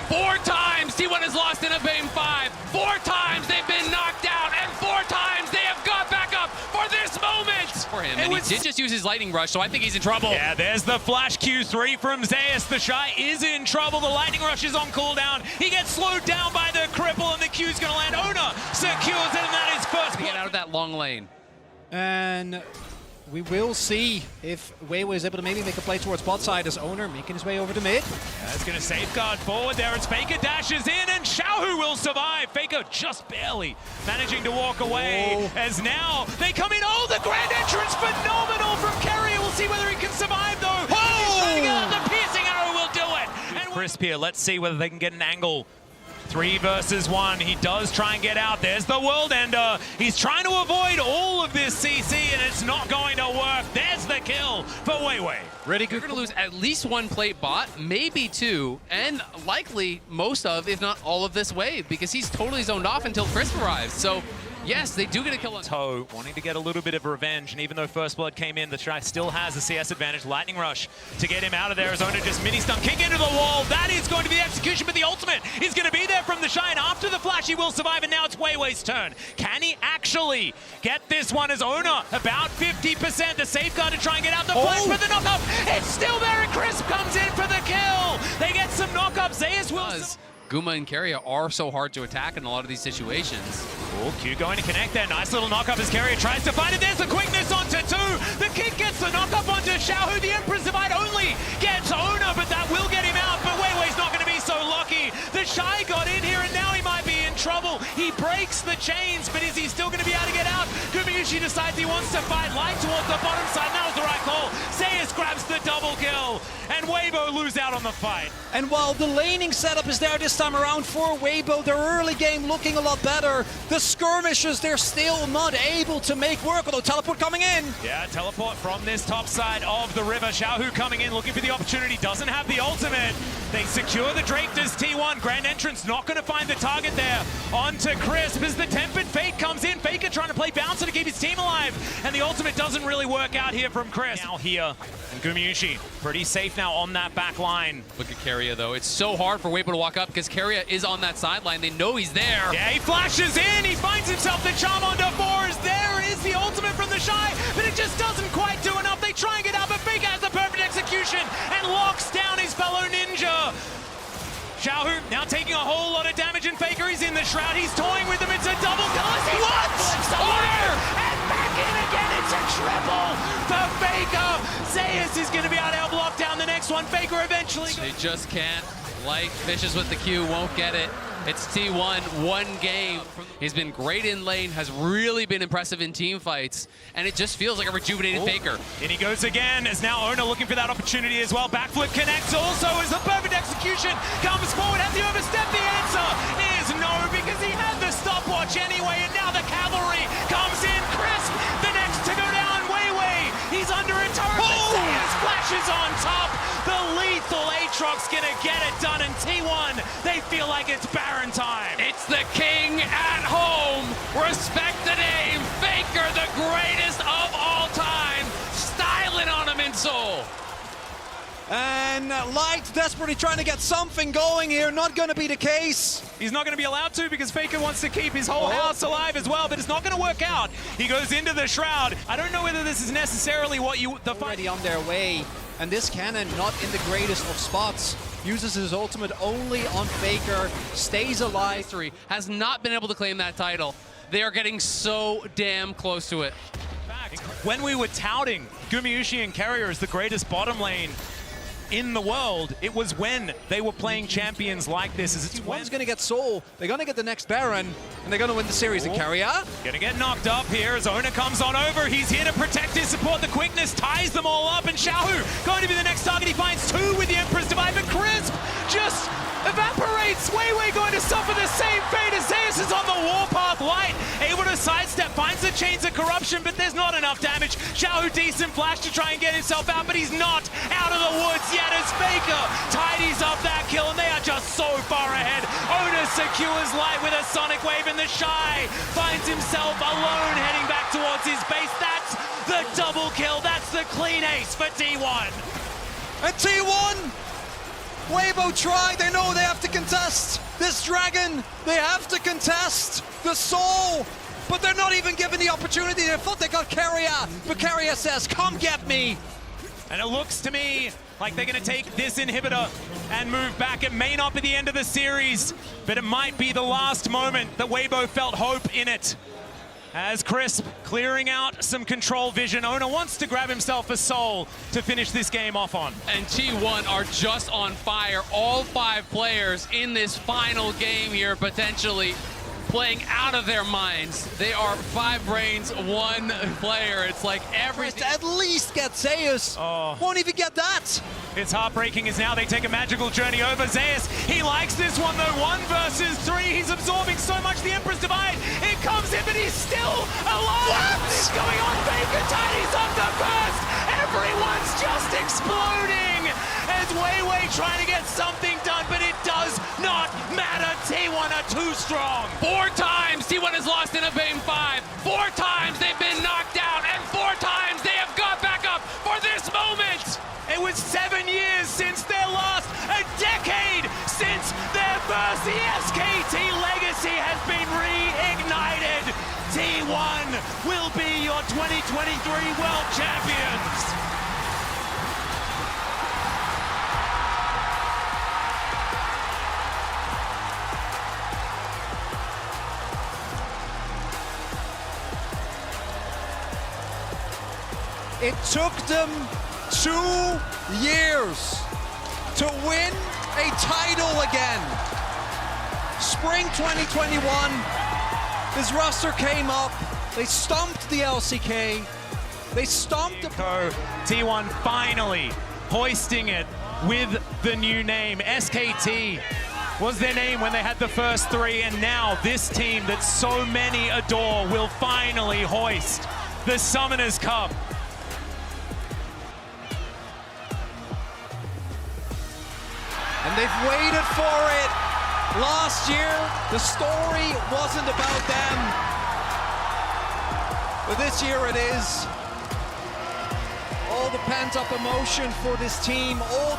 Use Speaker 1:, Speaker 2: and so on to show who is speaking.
Speaker 1: 4 times T1 has lost in a game 5. 4 times they've been knocked out, and 4 times they have got back up for this moment. For him, and he did just use his lightning rush, so I think he's in trouble.
Speaker 2: Yeah, there's the flash Q3 from Zeus. The Shy is in trouble. The lightning rush is on cooldown. He gets slowed down by the cripple, and the Q's gonna land. Ona secures it, and that is first.
Speaker 1: To get out of that long lane.
Speaker 3: And we will see if Weiwei is able to maybe make a play towards bot side as Owner making his way over to mid.
Speaker 2: Yeah, it's going to safeguard forward there as Faker dashes in, and Xiaohu will survive. Faker just barely managing to walk away.
Speaker 3: Whoa.
Speaker 2: As now they come in. Oh, the grand entrance, phenomenal from Carrier. We'll see whether he can survive though. He's trying to get out. The piercing arrow will do it. And Crisp here. Let's see whether they can get an angle. 3 versus 1. He does try and get out. There's the World Ender. He's trying to avoid all of this CC, and it's not going to work. There's the kill for Weiwei.
Speaker 3: Really
Speaker 1: You're
Speaker 3: good.
Speaker 1: going to lose at least 1 plate bot, maybe 2, and likely most of, if not all of this wave, because he's totally zoned off until Crisp arrives. So, yes, they do get a kill on
Speaker 2: Toe wanting to get a little bit of revenge, and even though First Blood came in, the Shy still has a CS advantage. Lightning Rush to get him out of there. Arizona just mini-stun, kick into the wall. That is going to be the execution, but the ultimate is going to be there from the Shy, and after the flash, he will survive, and now it's Weiwei's turn. Can he actually get this one as Ona? About 50%. The safeguard to try and get out the flash for the knock-up. It's still there, and Crisp comes in for the kill. They get some knock-up. Zeus will...
Speaker 1: Guma and Carrier are so hard to attack in a lot of these situations.
Speaker 2: Oh, Q going to connect there. Nice little knock-up as Carrier tries to find it. There's the quickness onto 2. The kick gets the knock-up onto Xiaohu. The Empress Divide only gets Ona, but that will get him out. But Weiwei's not going to be so lucky. The Shy got in here, and now he might be in trouble. He breaks the chains, but is he still going to be able to get out? Gumayushi decides he wants to fight light towards the bottom side. That was the right call. Zeus grabs the double kill, and Weibo lose out on the fight.
Speaker 3: And while the laning setup is there this time around for Weibo, their early game looking a lot better. The skirmishes, they're still not able to make work, although teleport coming in.
Speaker 2: Yeah, teleport from this top side of the river. Xiaohu coming in, looking for the opportunity, doesn't have the ultimate. They secure the Drake as T1. Grand Entrance not going to find the target there. Onto Crisp as the Tempered Fate comes in. Faker trying to play bouncer to keep his team alive. And the ultimate doesn't really work out here from Crisp. Now here, and Gumayushi pretty safe now on that back line.
Speaker 1: Look at Carrier, though. It's so hard for Weibo to walk up because Carrier is on that sideline. They know he's there.
Speaker 2: Yeah, he flashes in. He finds himself the charm onto 4s. There is the ultimate from the Shy, but it just doesn't quite do enough. They try and get out, but Faker has the perfect execution and locks down his fellow ninja. Xiaohu now taking a whole lot of damage, and Faker is in the shroud. He's toying with him. It's a double kill. What? And back in again. It's a triple for Faker. Zeus is going to be able to help lock down the next one. Faker eventually.
Speaker 1: They just can't. Light fishes with the Q, won't get it. It's T1, 1 game. He's been great in lane, has really been impressive in team fights, and it just feels like a rejuvenated Faker.
Speaker 2: And he goes again, as now Ona looking for that opportunity as well. Backflip connects also as the perfect execution comes forward. Has he overstepped? The answer is no, because he had the stopwatch anyway, and now the cavalry comes in. Crisp, the next to go down. Weiwei, he's under a turret. Zeus flashes on top. The lethal Aatrox gonna get it done, and T1, they feel like it's Baron time.
Speaker 1: It's the king at home. Respect the name. Faker, the greatest of all time. Styling on him in Seoul.
Speaker 3: And Light desperately trying to get something going here. Not going to be the case.
Speaker 2: He's not going to be allowed to because Faker wants to keep his whole house alive as well, but it's not going to work out. He goes into the shroud. I don't know whether this is necessarily what you...
Speaker 3: Already on their way. And this cannon, not in the greatest of spots, uses his ultimate only on Faker, stays alive.
Speaker 1: History has not been able to claim that title. They are getting so damn close to it.
Speaker 2: When we were touting Gumayushi and Carrier as the greatest bottom lane in the world, it was when they were playing champions like this. It's
Speaker 3: One's going to get Soul, they're going to get the next Baron, and they're going to win the series. And Carrier
Speaker 2: gonna get knocked up here. Zona comes on over. He's here to protect his support. The quickness ties them all up, and Xiaohu going to be the next target. He finds 2 with the Empress Divide, but Crisp just evaporates. Weiwei going to suffer the same fate as Zeus is on the warpath. Light able to sidestep, finds the chains of corruption, but there's not enough damage. Xiaohu decent flash to try and get himself out, but he's not out of the woods yet as Faker tidies up that kill, and they are just so far ahead. Ona secures Light with a Sonic Wave, and the Shy finds himself alone heading back towards his base. That's the double kill. That's the clean ace for T1.
Speaker 3: and T1 Weibo try, they know they have to contest. This dragon, they have to contest. The soul, but they're not even given the opportunity. They thought they got Keria, but Keria says, come get me.
Speaker 2: And it looks to me like they're going to take this inhibitor and move back. It may not be the end of the series, but it might be the last moment that Weibo felt hope in it. As Crisp clearing out some control vision. Ona wants to grab himself a soul to finish this game off on.
Speaker 1: And T1 are just on fire. All 5 players in this final game here, potentially playing out of their minds. They are 5 brains, 1 player. It's like everything.
Speaker 3: At least get Zeus. Won't even get that.
Speaker 2: It's heartbreaking as now they take a magical journey over Zeus. He likes this one though, 1 versus 3. He's absorbing so much, the Emperor's Divide. It comes in, but he's still alive. What is going on? Baker Tiny's on the burst. Everyone's just exploding as Weiwei trying to get something done, but it does not matter. T1 are too strong.
Speaker 1: 4 times T1 has lost in a Bane 5. 4 times they've been knocked down, and 4 times they have got back up for this moment.
Speaker 2: It was 7 years since their last, a decade since their first. The SKT legacy has been reignited. T1 will be your 2023 World Champions.
Speaker 3: It took them 2 years to win a title again. Spring 2021, this roster came up. They stomped the LCK. They stomped the
Speaker 2: T1 finally hoisting it with the new name. SKT was their name when they had the first 3, and now this team that so many adore will finally hoist the Summoners Cup.
Speaker 3: And they've waited for it. Last year, the story wasn't about them. But this year it is. All the pent-up emotion for this team, all